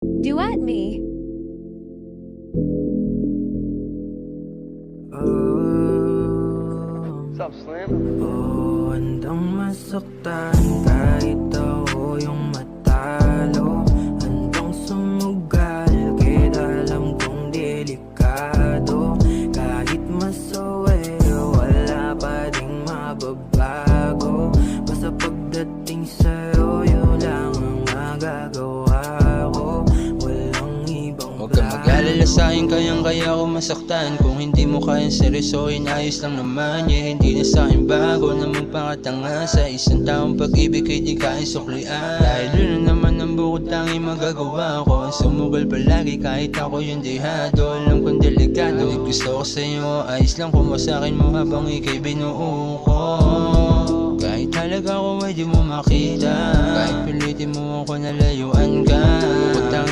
Duet me. What's up, Slim? Handang masaktan kahit ako yung matalo. Handang sumugal kahit alam kong delikado. Kahit masaway wala pa ding mababago. Basta pagdating sa'yo yun lang ang magagawa ko. Walang ibang Huwag kang mag-alala sa'kin, kayang-kaya ko masaktan. Kung hindi mo kayang seryosohin, ayos lang naman. Yeah, hindi na sa'kin bago na magpakatanga. Sa isang taong pag-ibig ay di kaya suklian. Dahil yun na naman ang bukod tanging magagawa ko. Sumugal palagi kahit ako yung dehado. Alam kong delikado, gusto ko sa'yo, ayos lang kung masakin mo habang ika'y binuo ko. Kahit halaga ko ay di mo makita, kahit pilitin mo ako na layuan ka.